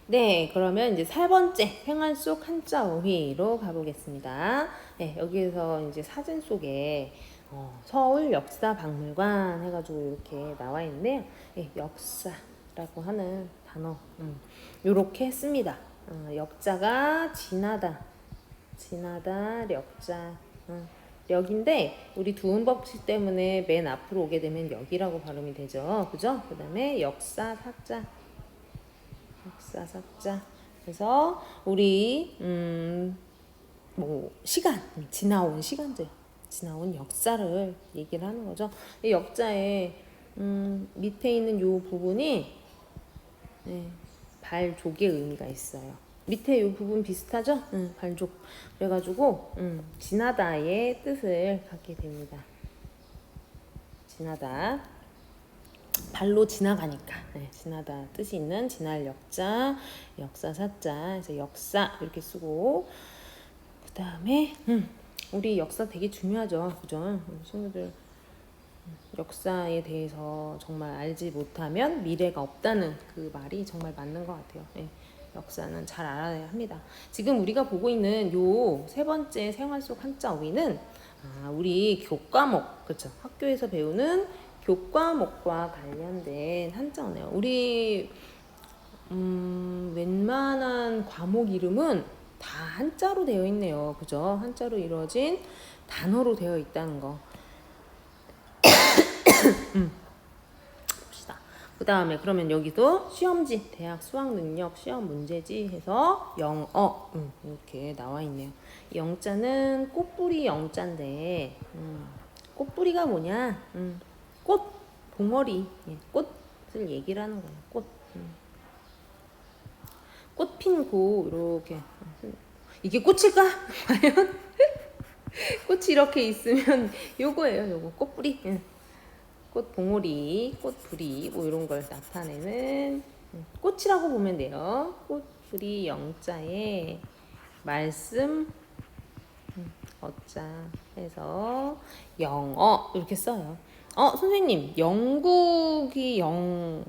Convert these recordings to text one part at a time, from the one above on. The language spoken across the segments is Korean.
네, 그러면 이제 4번째 생활 속 한자 어휘로 가보겠습니다. 네, 여기에서 이제 사진 속에 서울 역사박물관 해가지고 이렇게 나와 있는데요. 예, 역사라고 하는 단어, 요렇게 씁니다. 역자가 지나다, 지나다, 력자, 력인데 우리 두음 법칙 때문에 맨 앞으로 오게 되면 역이라고 발음이 되죠. 그죠? 그 다음에 역사, 사자. 역사삭자. 그래서 우리 뭐 시간, 지나온 시간들, 지나온 역사를 얘기를 하는 거죠. 이 역자의 밑에 있는 요 부분이 네, 발족의 의미가 있어요. 밑에 요 부분 비슷하죠? 발족. 그래가지고 지나다의 뜻을 갖게 됩니다. 지나다. 발로 지나가니까 지나다 뜻이 있는 지날 역자, 역사사자, 그래서 역사 이렇게 쓰고 그 다음에 우리 역사 되게 중요하죠, 그죠? 친구들 역사에 대해서 정말 알지 못하면 미래가 없다는 그 말이 정말 맞는 것 같아요. 역사는 잘 알아야 합니다. 지금 우리가 보고 있는 요 3번째 생활 속 한자 어휘는 우리 교과목, 그렇죠? 학교에서 배우는 교과목과 관련된 한자어네요. 우리 웬만한 과목 이름은 다 한자로 되어 있네요. 그죠? 한자로 이루어진 단어로 되어 있다는 거. 봅시다. 그 다음에 그러면 여기도 시험지, 대학 수학능력 시험 문제지 해서 영어 이렇게 나와 있네요. 영자는 꽃뿌리 영자인데 꽃뿌리가 뭐냐? 꽃, 봉어리, 꽃을 얘기를 하는 거예요. 꽃. 꽃 핀 고, 이렇게. 이게 꽃일까? 과연? 꽃이 이렇게 있으면 요거예요, 요거. 꽃뿌리. 꽃 봉오리, 꽃뿌리, 뭐 이런 걸 나타내는 꽃이라고 보면 돼요. 꽃뿌리 영자에 말씀, 어자 해서 영어 이렇게 써요. 선생님, 영국이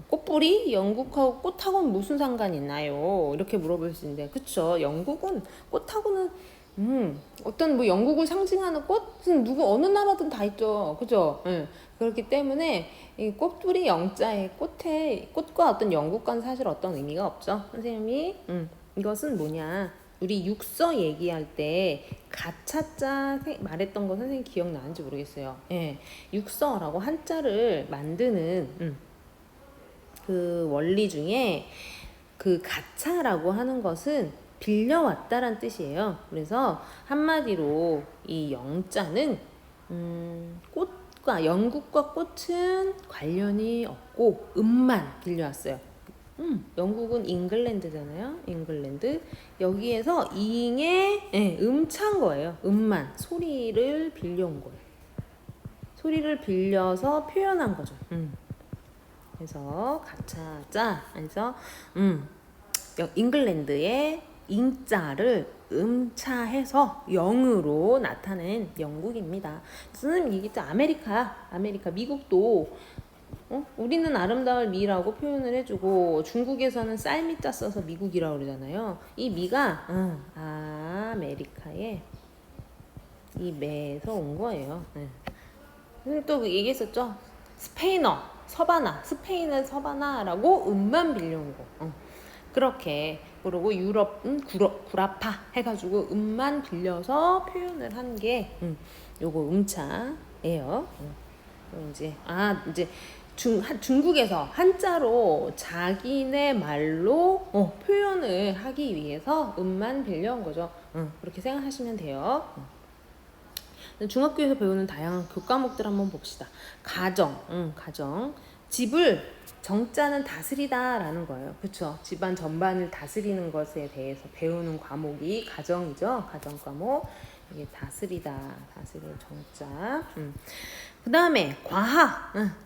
꽃뿌리? 영국하고 꽃하고는 무슨 상관이 있나요? 이렇게 물어볼 수 있는데, 그쵸? 영국은 꽃하고는, 어떤 뭐 영국을 상징하는 꽃은 어느 나라든 다 있죠. 그죠? 그렇기 때문에 이 꽃뿌리 영자의 꽃과 어떤 영국과는 사실 어떤 의미가 없죠. 선생님이, 이것은 뭐냐. 우리 육서 얘기할 때 가차자 말했던 거 선생님 기억나는지 모르겠어요. 육서라고 한자를 만드는 그 원리 중에 그 가차라고 하는 것은 빌려왔다란 뜻이에요. 그래서 한마디로 이 영자는 영국과 꽃은 관련이 없고 음만 빌려왔어요. 영국은 잉글랜드잖아요. 잉글랜드. 여기에서 잉의 음차인 거예요. 음만. 소리를 빌려온 거예요. 소리를 빌려서 표현한 거죠. 그래서 가차자. 그래서 잉글랜드의 잉자를 음차해서 영으로 나타낸 영국입니다. 선생님 이게 아메리카, 미국도 우리는 아름다울 미라고 표현을 해주고 중국에서는 쌀미자 써서 미국이라고 그러잖아요. 이 미가 아메리카의 이 매에서 온 거예요. 또 얘기했었죠. 스페인어, 서바나, 스페인의 서바나라고 음만 빌려온 거. 그렇게 그리고 유럽은 구라파 해가지고 음만 빌려서 표현을 한 게 요거 음차예요. 이제 중국에서 한자로 자기네 말로 표현을 하기 위해서 음만 빌려온 거죠. 그렇게 생각하시면 돼요. 중학교에서 배우는 다양한 교과목들 한번 봅시다. 가정. 집을 정자는 다스리다라는 거예요. 그렇죠? 집안 전반을 다스리는 것에 대해서 배우는 과목이 가정이죠. 가정 과목. 이게 다스리다, 다스릴 정자. 그 다음에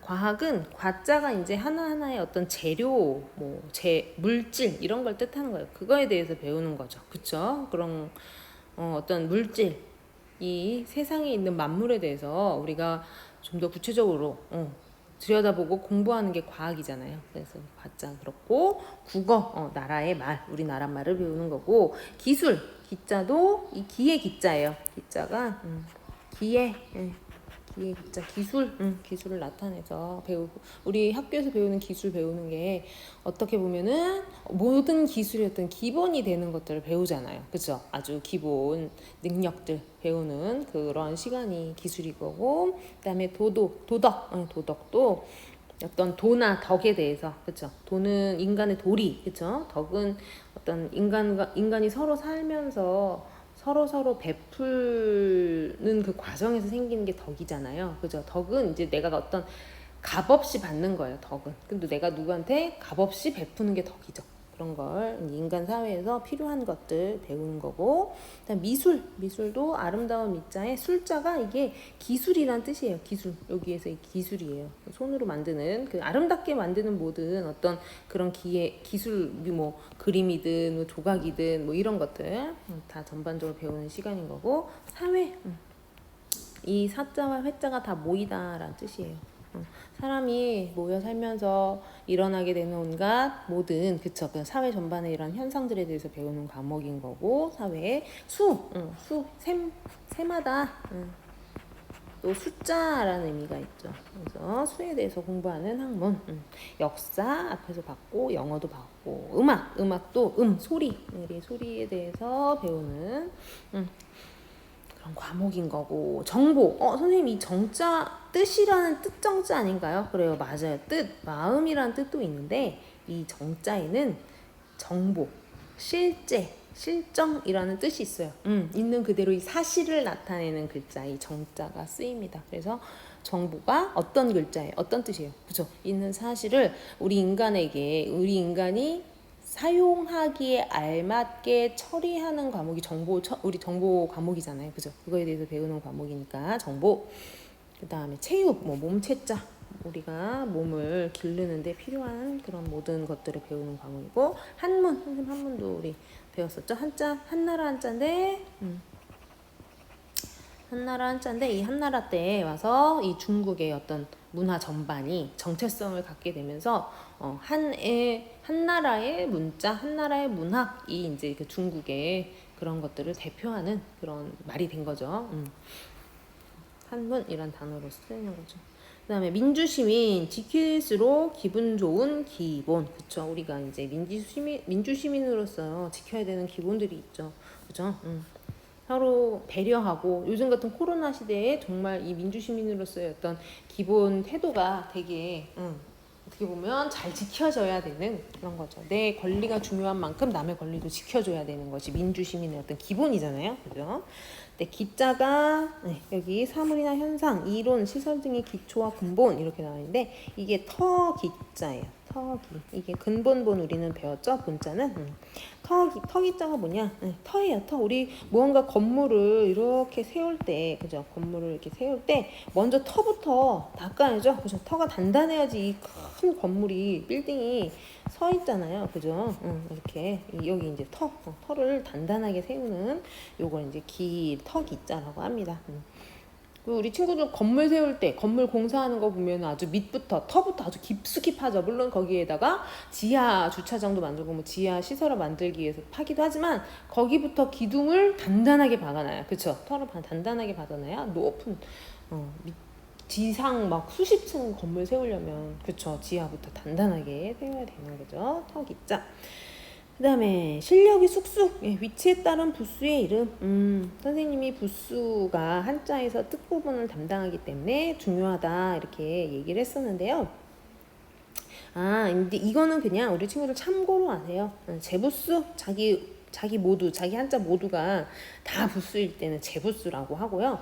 과학은 과자가 이제 하나하나의 어떤 재료, 물질 이런 걸 뜻하는 거예요. 그거에 대해서 배우는 거죠. 그쵸? 그런 어떤 물질, 이 세상에 있는 만물에 대해서 우리가 좀 더 구체적으로 들여다보고 공부하는 게 과학이잖아요. 그래서 과자 그렇고 국어 나라의 말, 우리나라 말을 배우는 거고 기술 기자도 이 기의 기자예요. 기자가 기의 기의 기자 기술 기술을 나타내서 배우고 우리 학교에서 배우는 기술 배우는 게 어떻게 보면은 모든 기술의 어떤 기본이 되는 것들을 배우잖아요. 그죠? 아주 기본 능력들 배우는 그런 시간이 기술이 거고 그다음에 도덕도 어떤 도나 덕에 대해서 그렇죠. 도는 인간의 도리 그렇죠. 덕은 어떤 인간이 서로 살면서 서로 베푸는 그 과정에서 생기는 게 덕이잖아요. 그죠? 덕은 이제 내가 어떤 값없이 받는 거예요. 덕은. 근데 내가 누구한테 값없이 베푸는 게 덕이죠. 그런 걸 인간 사회에서 필요한 것들 배우는 거고 그다음 미술도 아름다운 미자에 술자가 이게 기술이란 뜻이에요. 기술 여기에서 이 기술이에요. 손으로 만드는 그 아름답게 만드는 모든 어떤 그런 기술 뭐 그림이든 뭐 조각이든 뭐 이런 것들 다 전반적으로 배우는 시간인 거고 사회 이 사자와 회자가 다 모이다라는 뜻이에요. 사람이 모여 살면서 일어나게 되는 온갖 모든 그쵸 그 사회 전반의 이런 현상들에 대해서 배우는 과목인 거고 사회 세마다 또 숫자라는 의미가 있죠. 그래서 수에 대해서 공부하는 학문 역사 앞에서 받고 영어도 받고 음악도 소리에 대해서 배우는 그런 과목인 거고 정보 선생님 이 정자 뜻이라는 뜻정자 아닌가요? 그래요 맞아요 뜻 마음이라는 뜻도 있는데 이 정자에는 정보 실정이라는 뜻이 있어요. 있는 그대로 이 사실을 나타내는 글자 이 정자가 쓰입니다. 그래서 정보가 어떤 글자예요? 어떤 뜻이에요? 그죠? 있는 사실을 우리 인간이 사용하기에 알맞게 처리하는 과목이 우리 정보 과목이잖아요. 그죠? 그거에 대해서 배우는 과목이니까 정보. 그 다음에 체육, 몸체자. 우리가 몸을 기르는데 필요한 그런 모든 것들을 배우는 과목이고 선생님 한문도 우리 배웠었죠? 한나라 한자인데 한나라 한자인데 이 한나라 때에 와서 이 중국의 어떤 문화 전반이 정체성을 갖게 되면서 한나라의 문자, 한나라의 문학이 이제 그 중국의 그런 것들을 대표하는 그런 말이 된 거죠. 한문이란 단어로 쓰이는 거죠. 그 다음에 민주시민, 지킬수록 기분 좋은 기본. 그쵸. 우리가 이제 민주시민으로서 지켜야 되는 기본들이 있죠. 그죠? 서로 배려하고 요즘 같은 코로나 시대에 정말 이 민주시민으로서의 어떤 기본 태도가 되게 어떻게 보면 잘 지켜져야 되는 그런 거죠. 내 권리가 중요한 만큼 남의 권리도 지켜줘야 되는 것이 민주시민의 어떤 기본이잖아요. 그죠? 기자가 여기 사물이나 현상, 이론, 시설 등의 기초와 근본 이렇게 나와 있는데 이게 터기자예요. 터기. 이게 근본본 우리는 배웠죠? 본자는 터기자가 뭐냐? 터예요. 터. 우리 무언가 건물을 이렇게 세울 때, 그죠? 건물을 이렇게 세울 때 먼저 터부터 닦아야죠. 그죠? 터가 단단해야지 이 큰 건물이 빌딩이 서 있잖아요. 그죠? 이렇게 여기 이제 터를 단단하게 세우는 요걸 이제 터기자라고 합니다. 우리 친구들 건물 세울 때 건물 공사하는 거 보면 아주 터부터 아주 깊숙이 파죠. 물론 거기에다가 지하 주차장도 만들고 뭐 지하 시설을 만들기 위해서 파기도 하지만 거기부터 기둥을 단단하게 박아놔요. 그쵸? 터를 단단하게 박아놔야 높은 지상 막 수십 층 건물 세우려면 그쵸? 지하부터 단단하게 세워야 되는 거죠. 터기자. 그 다음에 실력이 쑥쑥 위치에 따른 부수의 이름 선생님이 부수가 한자에서 뜻부분을 담당하기 때문에 중요하다 이렇게 얘기를 했었는데요. 근데 이거는 그냥 우리 친구들 참고로 아세요. 제부수 자기 한자 모두가 다 부수일 때는 제부수라고 하고요.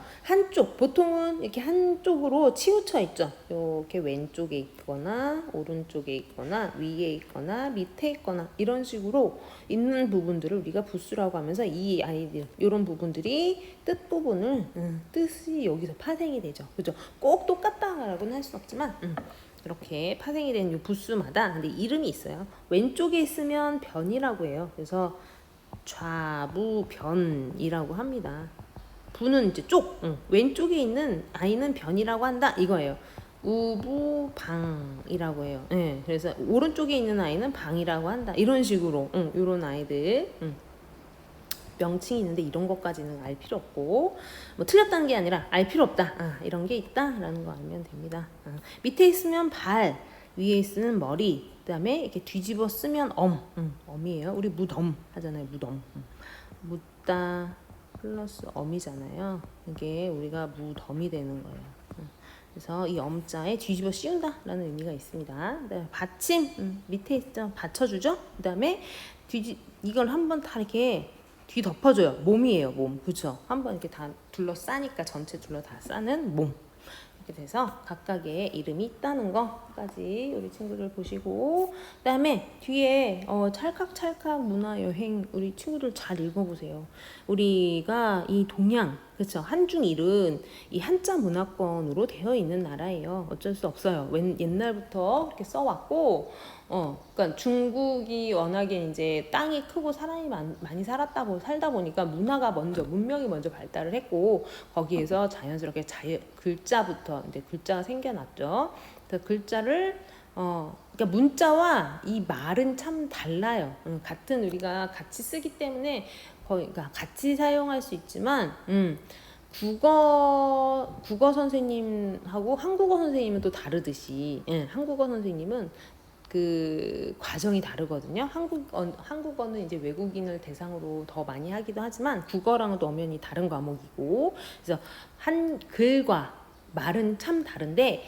보통은 이렇게 한쪽으로 치우쳐 있죠. 이렇게 왼쪽에 있거나 오른쪽에 있거나 위에 있거나 밑에 있거나 이런 식으로 있는 부분들을 우리가 부수라고 하면서 이 아이들 이런 부분들이 뜻이 여기서 파생이 되죠. 그죠? 꼭 똑같다라고는 할 수 없지만 이렇게 파생이 되는 이 부수마다 근데 이름이 있어요. 왼쪽에 있으면 변이라고 해요. 그래서 좌부변이라고 합니다. 부는 이제 왼쪽에 있는 아이는 변이라고 한다 이거예요. 우부방이라고 해요. 예, 그래서 오른쪽에 있는 아이는 방이라고 한다. 이런 식으로, 이런 아이들. 명칭이 있는데 이런 것까지는 알 필요 없고, 뭐 틀렸다는 게 아니라 알 필요 없다. 이런 게 있다라는 거 알면 됩니다. 밑에 있으면 발, 위에 있으면 머리, 그다음에 이렇게 뒤집어 쓰면 엄이에요. 우리 무덤 하잖아요. 무덤. 묻다 플러스 엄이잖아요. 이게 우리가 무덤이 되는 거예요. 그래서 이 엄자에 뒤집어 씌운다라는 의미가 있습니다. 네, 받침 밑에 있죠. 받쳐주죠. 그다음에 이걸 한번 다 이렇게 뒤 덮어줘요. 몸이에요. 몸. 그렇죠. 한번 이렇게 다 둘러싸니까 전체 둘러 다 싸는 몸. 이렇게 돼서 각각의 이름이 있다는 거까지 우리 친구들 보시고, 그다음에 뒤에 찰칵찰칵 문화여행 우리 친구들 잘 읽어보세요. 우리가 이 동양, 그렇죠, 한중일은 이 한자 문화권으로 되어 있는 나라예요. 어쩔 수 없어요. 옛날부터 이렇게 써왔고, 그러니까 중국이 워낙에 이제 땅이 크고 사람이 많이 살다 보니까 문명이 먼저 발달을 했고, 거기에서 자연스럽게 글자부터 이제 글자가 생겨났죠. 그래서 글자를 그러니까 문자와 이 말은 참 달라요. 같은 우리가 같이 쓰기 때문에 그러니까 같이 사용할 수 있지만, 국어 선생님하고 한국어 선생님은 또 다르듯이, 한국어 선생님은 그 과정이 다르거든요. 한국어는 이제 외국인을 대상으로 더 많이 하기도 하지만 국어랑은 또 엄연히 다른 과목이고, 그래서 한 글과 말은 참 다른데,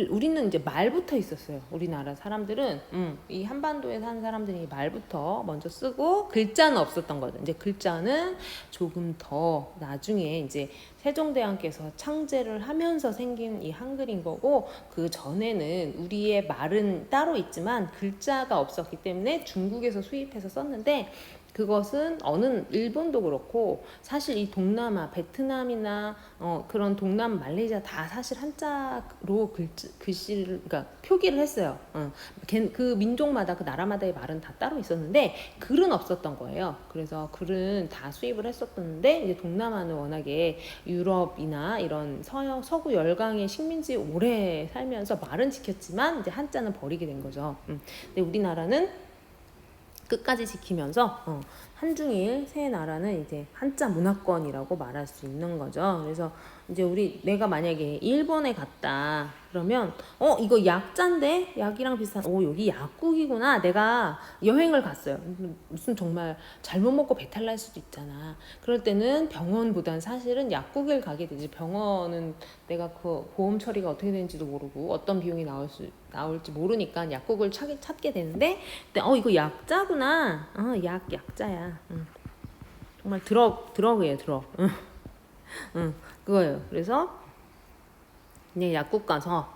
우리는 이제 말부터 있었어요. 우리나라 사람들은 이 한반도에 사는 사람들이 말부터 먼저 쓰고 글자는 없었던 거죠. 이제 글자는 조금 더 나중에 이제 세종대왕께서 창제를 하면서 생긴 이 한글인 거고, 그 전에는 우리의 말은 따로 있지만 글자가 없었기 때문에 중국에서 수입해서 썼는데, 그것은 일본도 그렇고 사실 이 동남아 베트남이나 그런 동남 말레이시아 다 사실 한자로 글씨를 그러니까 표기를 했어요. 그 민족마다 그 나라마다의 말은 다 따로 있었는데 글은 없었던 거예요. 그래서 글은 다 수입을 했었는데, 이제 동남아는 워낙에 유럽이나 이런 서구 열강의 식민지 오래 살면서 말은 지켰지만 이제 한자는 버리게 된 거죠. 근데 우리나라는 끝까지 지키면서 한중일 세 나라는 이제 한자 문화권이라고 말할 수 있는 거죠. 그래서 이제 내가 만약에 일본에 갔다 그러면 이거 약자인데 약이랑 비슷한 여기 약국이구나. 내가 여행을 갔어요. 무슨 정말 잘못 먹고 배탈 날 수도 있잖아. 그럴 때는 병원보단 사실은 약국을 가게 되지. 병원은 내가 그 보험 처리가 어떻게 되는지도 모르고 어떤 비용이 나올지 모르니까 약국을 찾게 되는데, 근데 이거 약자구나. 약자야. 정말 드럭이에요, 드럭. 그거예요. 그래서 그냥 약국 가서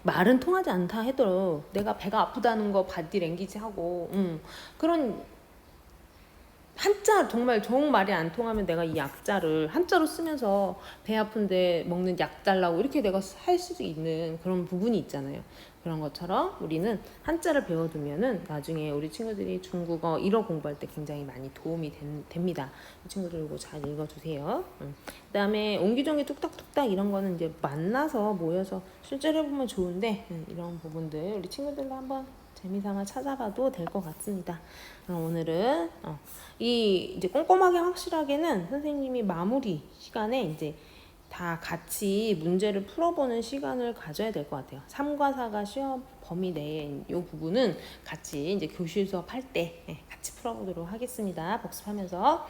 말은 통하지 않다 해도 내가 배가 아프다는 거 바디 랭귀지 하고, 그런 한자 정말 말이 안 통하면 내가 이 약자를 한자로 쓰면서 배 아픈데 먹는 약 달라고 이렇게 내가 할 수도 있는 그런 부분이 있잖아요. 그런 것처럼 우리는 한자를 배워두면은 나중에 우리 친구들이 중국어 1어 공부할 때 굉장히 많이 도움이 됩니다. 친구들 이거 잘 읽어주세요. 그다음에 옹기종기 뚝딱뚝딱 이런 거는 이제 만나서 모여서 실제로 해보면 좋은데, 이런 부분들 우리 친구들도 한번 재미삼아 찾아봐도 될 것 같습니다. 그럼 오늘은 이제 꼼꼼하게 확실하게는 선생님이 마무리 시간에 이제 다 같이 문제를 풀어보는 시간을 가져야 될 것 같아요. 3과 4가 시험 범위 내에 이 부분은 같이 이제 교실 수업 할 때 같이 풀어보도록 하겠습니다. 복습하면서